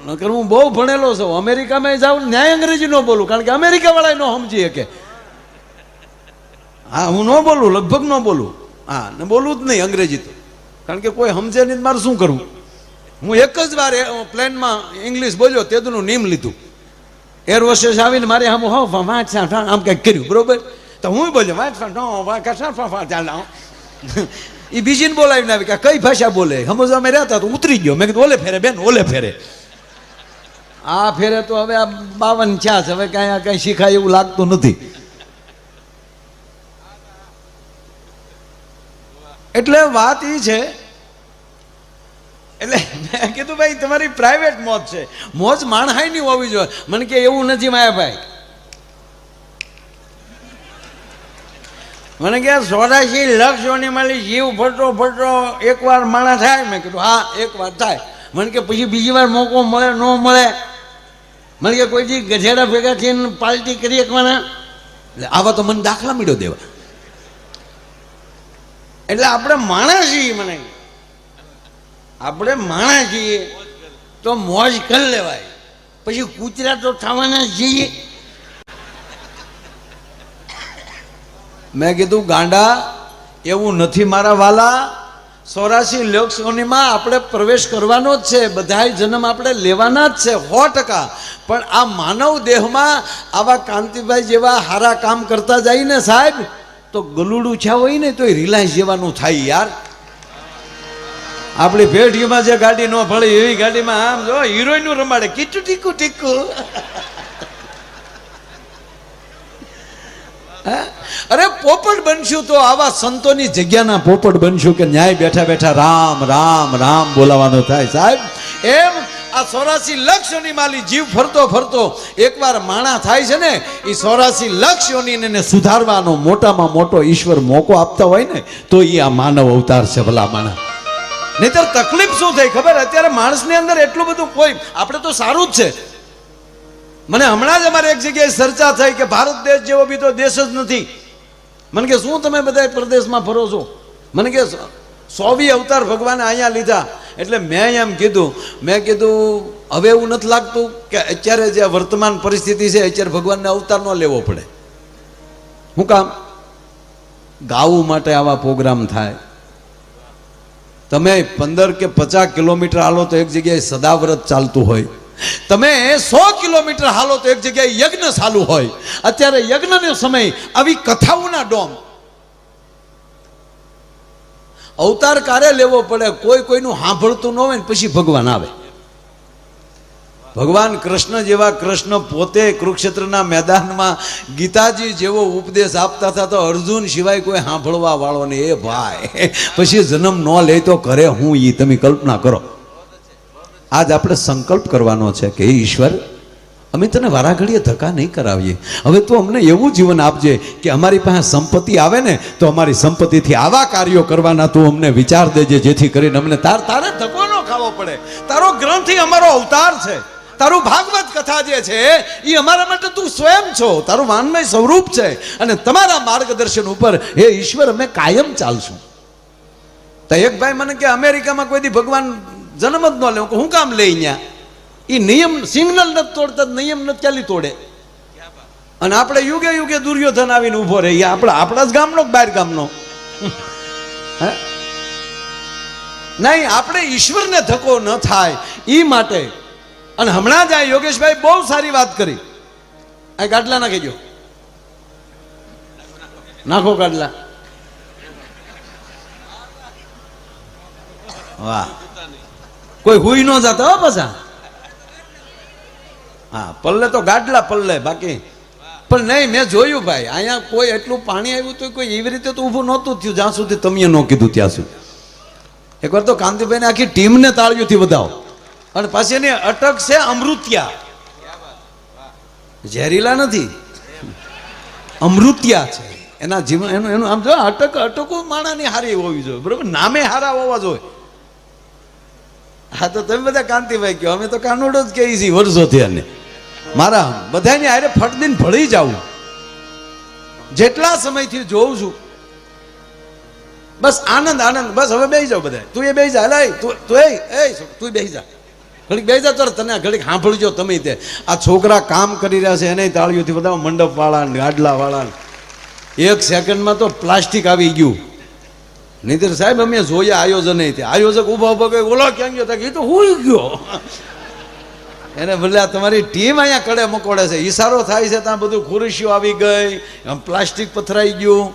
નકર હું બહુ ભણેલો છું, અમેરિકામાં જાઉં ન્યાય અંગ્રેજી ન બોલું, કારણ કે અમેરિકા વાળા ન સમજી શકે. હા, હું ન બોલું, લગભગ ન બોલું. હા, ને બોલું જ નહીં અંગ્રેજી તો, કારણ કે કોઈ સમજે નહીં, મારે શું કરવું. હું એક જ વાર પ્લેનમાં ઇંગ્લિશ બોલ્યો, તેદુનું નિયમ લીધું. એર હોસ્ટેસ આવીને મારે આમ આમ કંઈક કર્યું, બરોબર, તો હું બોલ્યો એ બીજીને બોલાવીને આવી કે કઈ ભાષા બોલે, સમજવા મેં રહેતા તો ઉતરી ગયો. મેં કીધું ઓલે ફેરે બેન, ઓલે ફેરે. આ ફેરે તો હવે આ 52 છે, હવે કઈ શીખાય એવું લાગતું નથી. એટલે વાત એ છે, એટલે મેં કીધું ભાઈ તમારી પ્રાઇવેટ મોજ છે, મોજ માણહાઈ ની હોવી જોઈએ. મને કે એવું નથી માયાભાઈ, મને કે 84 લાખ સોની માલી જીવ ફરતો ફરતો એકવાર માણા થાય. મેં કીધું હા એકવાર થાય. મને કે પછી બીજી વાર મોકો મળે ન મળે. મને કે કોઈ ગધેડા ભેગા થઈને પાર્ટી કરી એકવાના, એટલે આવા તો મને દાખલા મીડો દેવા. એટલે આપણે માણસ છીએ, મને આપણે માણસ છીએ તો મોજ કરી લેવાય, પછી કૂતરા તો થવાના છીએ. મેં કીધું ગાંડા એવું નથી મારા વાલા, 84 લાખ સોનીમાં આપણે પ્રવેશ કરવાનો જ છે, બધાય જન્મ આપણે લેવાના જ છે 100%. પણ આ માનવ દેહમાં આવા કાંતિભાઈ જેવા હારા કામ કરતા જાય ને સાહેબ, તો ગલુડું છા હોય ને તો રિલાયન્સ જેવાનું થાય યાર. આપણી ભેટીમાં જે ગાડી ન ફળે એવી ગાડીમાં આમ જો હિરોઈન રમાડે, કીચું ટીકું ટીકું. અરે પોપટ બનશું તો આવા સંતોની જગ્યાના પોપટ બનશું કે ન્યાય બેઠા બેઠા રામ રામ રામ બોલાવાનું થાય સાહેબ. એમ આ 84 લાખ યોની માલી જીવ ફરતો ફરતો એકવાર માણા થાય છે ને, એ 84 લાખ યોનીને સુધારવાનો મોટામાં મોટો ઈશ્વર મોકો આપતા હોય ને, તો એ આ માનવ અવતાર છે ભલા માણસ. નહીતર તકલીફ શું થઈ ખબર, અત્યારે માણસની અંદર એટલું બધું કોઈ, આપણે તો સારું જ છે. મને હમણાં જ અમારે એક જગ્યાએ ચર્ચા થઈ કે ભારત દેશ જેવો બીજો દેશ જ નથી. મને કે શું તમે બધા પ્રદેશમાં ફરો છો? મને કે 100 અવતાર ભગવાને અહીંયા લીધા. એટલે મેં એમ કીધું, મેં કીધું હવે એવું નથી લાગતું કે અત્યારે જે વર્તમાન પરિસ્થિતિ છે, અત્યારે ભગવાનને અવતાર ન લેવો પડે? શું કામ? ગાવું માટે આવા પ્રોગ્રામ થાય. તમે 15 કે 50 કિલોમીટર હાલો તો એક જગ્યાએ સદાવ્રત ચાલતું હોય, તમે 100 કિલોમીટર હાલો તો એક જગ્યાએ યજ્ઞ ચાલુ હોય. અત્યારે યજ્ઞનો સમય, આવી કથાઓના ડોમ. અવતાર કારે લેવો પડે? કોઈ કોઈનું સાંભળતું ન હોય ને પછી ભગવાન આવે. ભગવાન કૃષ્ણ જેવા કૃષ્ણ પોતે કુરુક્ષેત્રના મેદાનમાં ગીતાજી જેવો ઉપદેશ આપતા હતા, તો અર્જુન સિવાય કોઈ સાંભળવા વાળો ને. એ ભાઈ પછી જન્મ ન લે તો કરે હું, એ તમે કલ્પના કરો. આજ આપણે સંકલ્પ કરવાનો છે કે ઈશ્વર, અમે તને વારાઘડીએ ધક્કા નહીં કરાવીએ. હવે તું અમને એવું જીવન આપજે કે અમારી પાસે સંપત્તિ આવે ને તો અમારી સંપત્તિથી આવા કાર્યો કરવાના તું અમને વિચાર દેજે, જેથી કરીને અમને તારે ધક્કો ન ખાવો પડે. તારો ગ્રંથિ અમારો અવતાર છે, તારું ભાગવત કથા જે છે એ અમારા માટે તું સ્વયં છો, તારું વાન્મય સ્વરૂપ છે. અને તમારા માર્ગદર્શન ઉપર હે ઈશ્વર અમે કાયમ ચાલશું. તો એક ભાઈ મને કે અમેરિકામાં કોઈ દી ભગવાન જન્મ જ ન લે. હું કામ લે? ત્યાં એ નિયમ સિગ્નલ નથી તોડતા, નિયમ નથી ચાલી તોડે. અને આપણે યુગે યુગે દુર્યોધન આવીને ઉભો રહે. આપણા જ ગામનો બહાર ગામનો નહીં, આપણે ઈશ્વરને ધક્કો ન થાય એ માટે. અને હમણાં જ આ યોગેશભાઈ બહુ સારી વાત કરી. આ ગાડલા નાખી દો, નાખો ગાડલા. વાહ, કોઈ હુઈ ન જતા હો પાછા. હા, પલ્લે તો ગાડલા પલ્લે, બાકી પણ નહીં. મેં જોયું ભાઈ, અહીંયા કોઈ એટલું પાણી આવ્યું તો કોઈ એવી રીતે તો ઊભું નહોતું થયું જ્યાં સુધી તમે ન કીધું ત્યાં સુધી. એકવાર તો કાંતિભાઈને આખી ટીમને તાળીઓથી વધાવો. અને પાછી એની અટક છે અમૃત્યા, ઝેરીલા નથી, અમૃત્યા છે એના જીવન. એનું આમ જો અટકો માણાની હારી હોવી જોઈએ, બરોબર, નામે હારા હોવા જોઈએ. હા, તો તમે બધા કાંતિભાઈ કહો, અમે તો કાનોડો જ કહીએ છીએ વર્ષોથી. અને મારા બધાને હારે ફટદીને ભળી જાવું, જેટલા સમયથી જોઉં છું બસ આનંદ આનંદ. બસ હવે બેસી જાઓ બધા. તું એ બેસી જા, તું બેસી જા. ઘડીક બે જા તને ઘડીક સાંભળજો તમે તે આ છોકરા કામ કરી રહ્યા છે એને તાળીઓથી બધા મંડપ વાળા ગાડલા વાળા એક સેકન્ડમાં તો પ્લાસ્ટિક આવી ગયું. નહીતર સાહેબ અમે જોયા આયોજન આયોજક ઉભા ઉભા ગયો ઓલો ક્યાં ગયો એ તો હું ગયો એને ભલે તમારી ટીમ અહીંયા કડે મકોડે છે ઈશારો થાય છે ત્યાં બધું ખુરશીઓ આવી ગઈ આમ પ્લાસ્ટિક પથરાઈ ગયું.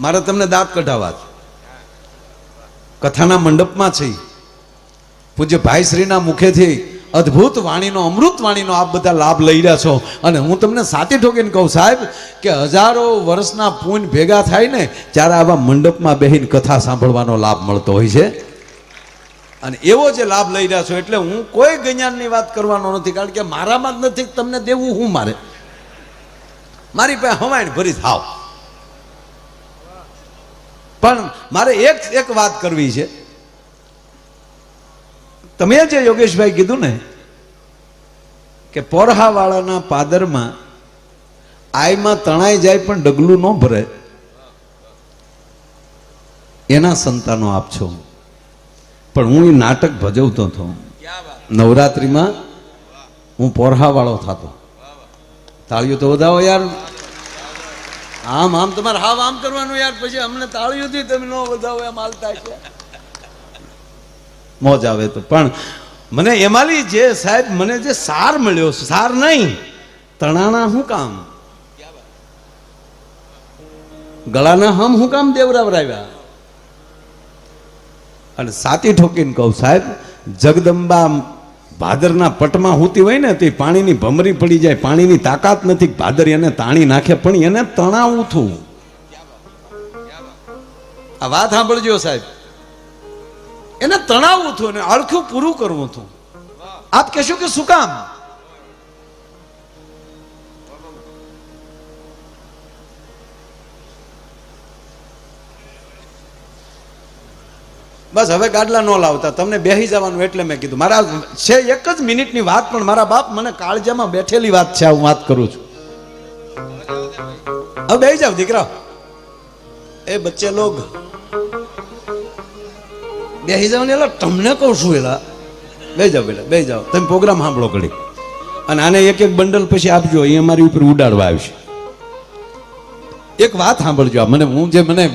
મારે તમને દાંત કઢાવવા કથાના મંડપમાં છે પૂજ્ય ભાઈશ્રીના મુખેથી અદ્ભુત વાણીનો અમૃત વાણીનો આપ બધા લાભ લઈ રહ્યા છો અને હું તમને સાચી ઠોકીને કહું સાહેબ કે હજારો વર્ષના પૂન ભેગા થાય ને ત્યારે આવા મંડપમાં બેહીને કથા સાંભળવાનો લાભ મળતો હોય છે અને એવો જે લાભ લઈ રહ્યા છો એટલે હું કોઈ જ્ઞાનની વાત કરવાનો નથી કારણ કે મારામાં જ નથી તમને દેવું હું મારી પાસે હવાઈણ ભરી થાવ પણ મારે એક વાત કરવી છે. તમે જે યોગેશભાઈ કીધું ને કે પોરહાવાળાના પાદરમાં આયમાં તણાઈ જાય પણ ડગલું ન ભરે એના સંતાનો આપ છો. પણ હું એ નાટક ભજવતો હતો નવરાત્રિમાં હું પોરહાવાળો થતો. તાળીઓ તો વધાવો યાર આમ આમ તમારે હાવ આમ કરવાનું યાર પછી અમને તાળીઓથી તમે ન વધાવો એમ હાલતા છે મોજ આવે તો. પણ મને એમાંની જે સાહેબ મને જે સાર મળ્યો સાર નહીં તણાણા શું કામ ગળાના હમ શું કામ દેવરાવરાવ્યા અને સાતી ઠોકીને કહું સાહેબ જગદંબા ભાદરના પટમાં હોતી હોય ને તે પાણીની ભમરી પડી જાય પાણીની તાકાત નથી ભાદર એને તાણી નાખે પણ એને તણાવું થું. આ વાત સાંભળજો સાહેબ એને તણાવવું હતું અને અળખું પૂરું કરવું હતું. આપ કહેશો કે શું કામ બસ હવે ગાડલા ન લાવતા તમને બેસી જવાનું એટલે મેં કીધું મારા છે એક જ મિનિટની વાત પણ મારા બાપ મને કાળજામાં બેઠેલી વાત છે હું વાત કરું છું. હવે બેસી જાવ દીકરા એ બચ્ચે લોગ બેસી જાવ ને એલા તમને કહું છું એલા બે જાવ બેટા બે જાવ તમે પ્રોગ્રામ સાંભળો ઘડી અને આને એક બંડલ પછી આપજો એ અમારી ઉપર ઉડાડવા આવશે. એક વાત સાંભળજો મને મને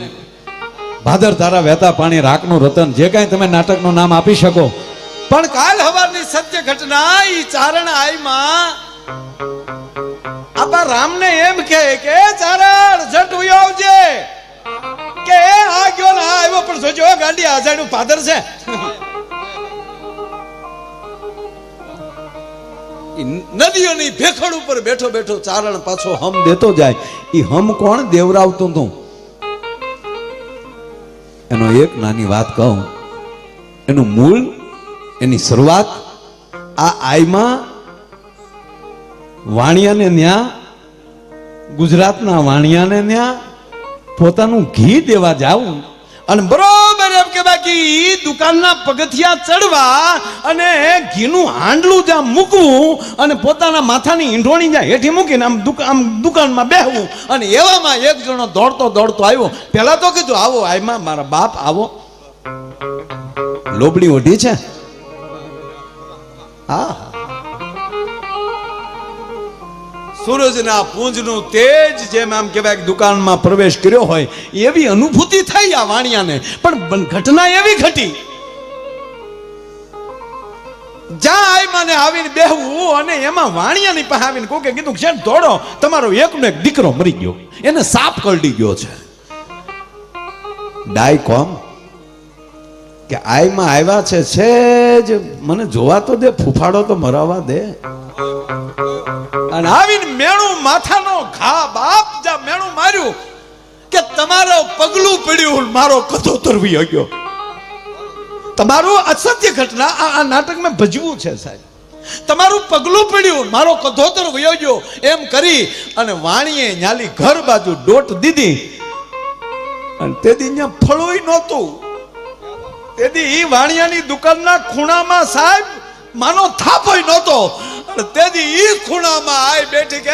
ભાદર તારા વહેતા પાણી રાખનું રતન જે કાંઈ તમે નાટકનું નામ આપી શકો પણ કાલ હવારની સત્ય ઘટના ઈ ચારણ આઈમાં આપા રામને એમ કહે કે ચારણ જટ ઉયો આવજે કે આ ગયો ને આ આવ્યો પણ સોજો ગાંડી આજાડું ભાદર છે. નદીઓની ભેખડ ઉપર બેઠો બેઠો ચારણ પાછો હમ દેતો જાય. ઈ હમ કોણ દેવરાવતું તું એનો એક નાની વાત કહું એનું મૂળ એની શરૂઆત આ આઈમાં વાણિયાને ન્યા ગુજરાતના વાણિયાને ન્યા પોતાનું ઘી દેવા જાવું અને બરોબર એમ કે બાકી દુકાનના પગથિયા ચડવા અને ઘીનું હાંડલું જ્યાં મૂકવું અને પોતાના માથાની ઈંઢોણી જ્યાં હેઠી મૂકીને આમ દુકાનમાં બેહવું અને એવામાં એક જણો દોડતો આવ્યો. પેલા તો કીધું આવો આયમાં મારા બાપ આવો લોબડી ઓઢી છે હા સૂરજના પૂંજનું તેજ જેમ આમ કહેવાય દુકાનમાં પ્રવેશ કર્યો હોય એવી અનુભૂતિ થઈ આ વાણિયાને. પણ ઘટના એવી ઘટી જ્યાં આઈમાને આવીને બેહવું અને એમાં વાણિયાની પાસે આવીને કોકે કીધું છે દોડો તમારો એકનો એક દીકરો મરી ગયો એને સાપ કરડી ગયો છે. ડાય કોમ કે આઈમાં આવ્યા છે જ મને જોવા તો દે ફૂફાડો તો મરાવા દે અને આવીને મેણું માથાનો ઘા બાપ જા મેણું માર્યું કે તમારો પગલું પડ્યું મારો કથો તરવી ગયો. તમારું અસત્ય ઘટના આ નાટક મેં ભજવું છે સાહેબ. તમારું પગલું પડ્યું મારો કથોતર વયો ગયો એમ કરી અને વાણીએ ન્યાલી ઘર બાજુ ડોટ દીધી અને તેથી અહીંયા ફળોય નહોતું. તેથી ઈ વાણિયાની દુકાનના ખૂણામાં સાહેબ માનો થાપોય નહોતો તેથી ઈ ખૂણામાં આય બેઠી કે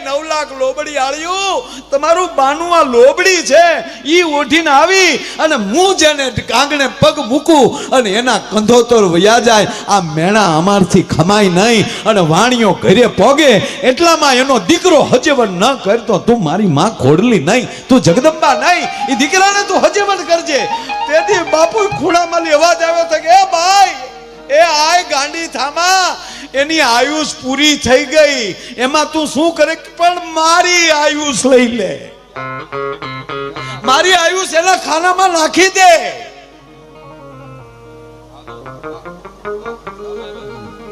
9 લાખ લોબડી આળ્યું તમારું બાનું આ લોબડી છે ઈ ઓઢીને આવી અને હું જેને આંગણે પગ મૂકું અને એના કંધોતર વયા જાય આ મેણા અમારથી ખમાય નહીં અને વાણીઓ ઘરે પોગે એટલામાં એનો દીકરો હજવન ન કરતો તું મારી માં ખોડલી નહીં તું જગદંબા નહીં એ દીકરાને તું હજવન કરજે તેથી બાપુ ખૂણામાં અવાજ આવ્યો તો કે એ ભાઈ એ આય ગાંડી થામા એની આયુષ પૂરી થઈ ગઈ એમાં તું શું કરે પણ મારી આયુષ લઈ લે મારી આયુષ એના ખાનામાં નાખી દે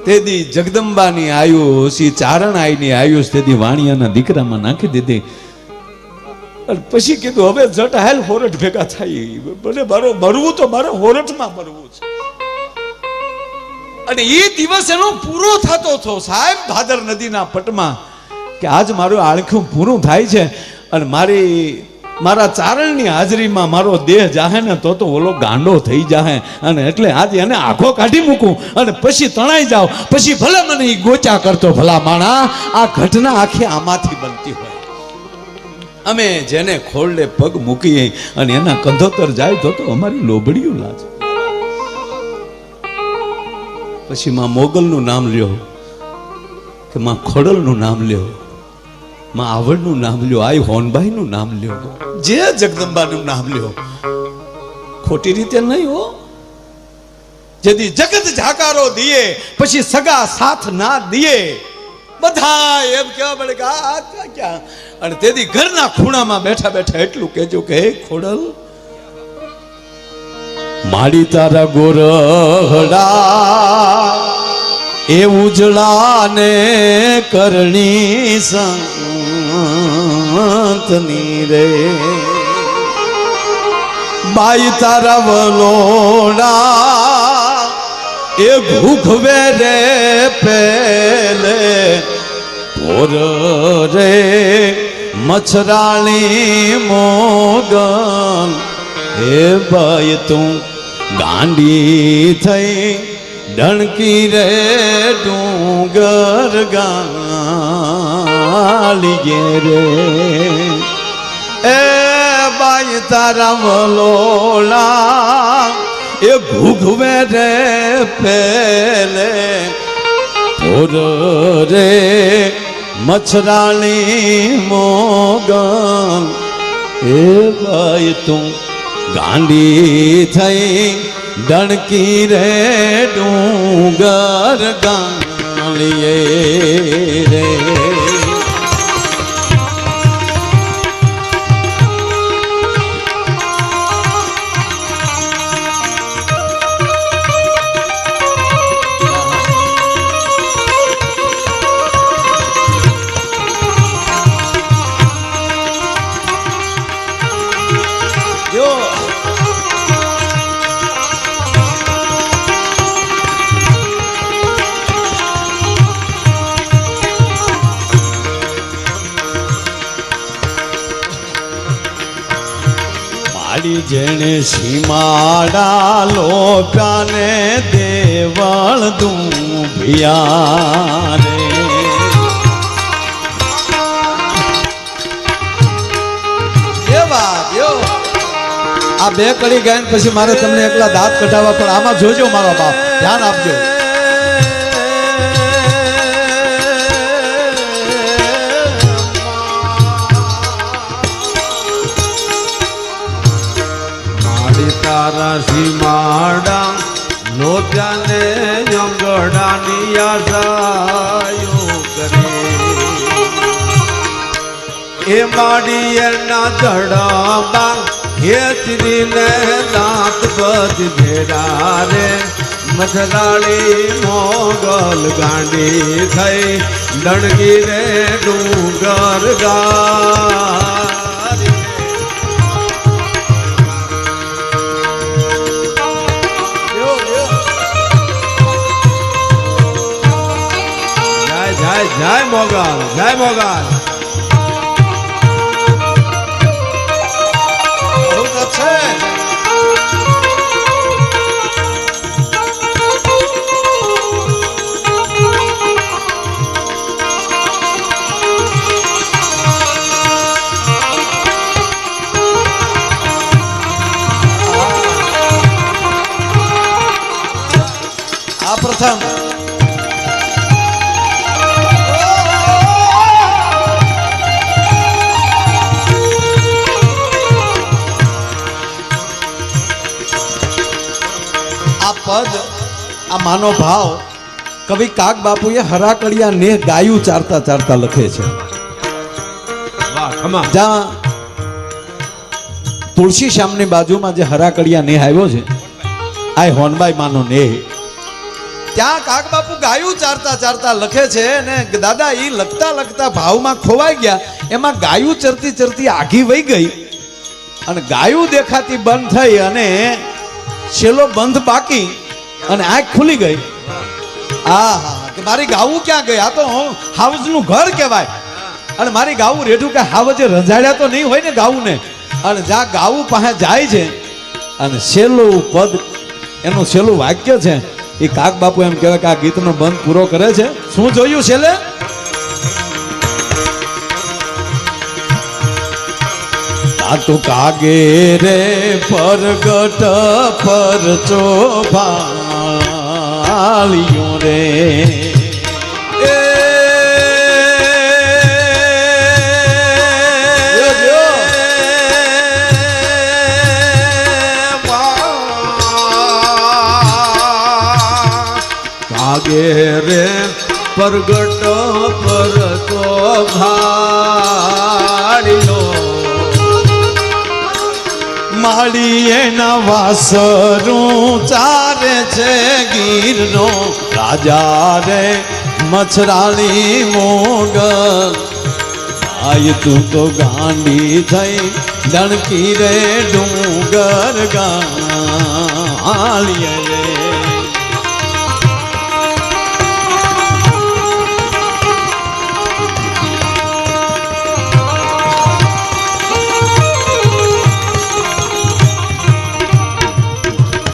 તેદી જગદંબાની આયુષ ઈ ચારણ આઈની આયુષ તેદી વાણિયાના દીકરામાં નાખી દીધી પછી કીધું હવે જટ હાલ હોરઠ ભેગા થાય ભલે મારો મરવું તો મારે હોરઠમાં મરવું છે અને એ દિવસ એનો પૂરો થતો હતો સાહેબ ભાદર નદીના પટમાં કે આજ મારું આળખું પૂરું થાય છે અને મારા ચારણની હાજરીમાં મારો દેહ જાહે ને તો ઓલો ગાંડો થઈ જાહે અને એટલે આજે એને આખો કાઢી મૂકું અને પછી તણાઈ જાવ પછી ભલે મને ઈ ગોચા કરતો ભલા માણા આ ઘટના આખી આમાંથી બનતી હોય અમે જેને ખોળે પગ મૂકીએ અને એના કંધોતર જાય તો અમારી લોબડીઓ લાજે પછી માં મોગલનું નામ લ્યો કે માં ખોડલનું નામ લ્યો માં આવડનું નામ લ્યો આઈ હોનભાઈનું નામ લ્યો જે જગદંબાનું નામ લ્યો ખોટી રીતે નહીં હો જેથી જગત જાકારો દીએ પછી સગા સાથ ના દીએ બધા એમ કેવા પડે કે આ ક્યાં અને તેથી ઘરના ખૂણામાં બેઠા બેઠા એટલું કહેજો કે હે ખોડલ માડી તારા ગોરહડા એ ઉજળા ને કરણી સંતની રે બાઈ તારા વલોડા એ ભૂખવે રે પેલે ભોર રે મચ્છરાણી મોગન હે ભાઈ તું ગાંડી થઈ ડણકી રે ડુંગર ગાલી રે એ બાઈ તારા વલોલા એ ઘૂઘવે રે પેલે ભોર રે મચ્છરાણી મોગન એ ભાઈ તું ગાંડી થઈ ડણકી રે ડુંગર ગાલીએ રે જેણે સીમાડા લોપ્યાને દેવળ દુંભિયા રે એ વાત યો આ બે કડી ગાયન પછી મારે તમને એકલા દાંત કઢાવવા પણ આમાં જોજો મારો બાપ ધ્યાન આપજો તારા સીમાડા લોપ્યાને જંગડાની આશાયો કરે એ માડી એના ધડાબા ખેતરીને દાંત બજ ભેડા રે મથરાળી મોગલ ગાંડી થઈ ડણગી રે ડુંગર ગા જય મોગલ જય મોગલ પ્રથમ આ પદ આ માનો ભાવ કવિ કાગ બાપુએ હરાકડિયા ને ગાયું ચારતા ચારતા લખે છે. વાહ ખમા જ્યાં તુલસી શ્યામની બાજુમાં જે હરાકડિયા નેહ આવ્યો છે આ હોનબાઈ માનો નેહ, ત્યાં કાગ બાપુ ગાયું ચારતા ચારતા લખે છે ને દાદા ઈ લખતા લખતા ભાવમાં ખોવાઈ ગયા. એમાં ગાયું ચરતી ચરતી આઘી વહી ગઈ અને ગાયું દેખાતી બંધ થઈ અને છેલ્લો બંધ બાકી અને આંખ ખુલી ગઈ. આહા કે મારી ગાવું ક્યાં ગઈ? આ તો હાવજનું ઘર કહેવાય. અને મારી ગાવું રેઠું કે હાવજે રંજાડ્યા તો નહીં હોય ને ગાવું ને. અને જ્યાં ગાવું પાસે જાય છે અને છેલ્લું પદ એનું છેલ્લું વાક્ય છે એ કાગ બાપુ એમ કહેવાય કે આ ગીતનો બંધ પૂરો કરે છે. શું જોયું છેલ્લે? તું કાગે રે પરગટ પર ચોભાળ્યો રે કાગે રે પરગટ પર તો ભાડ્યો માળી એના વાસરું ચારે છે ગીરનો રાજા રે મછરાળી મોગલ. આય તું તો ગાંડી થઈ ડણકી રે ડુંગર ગાળીએ રે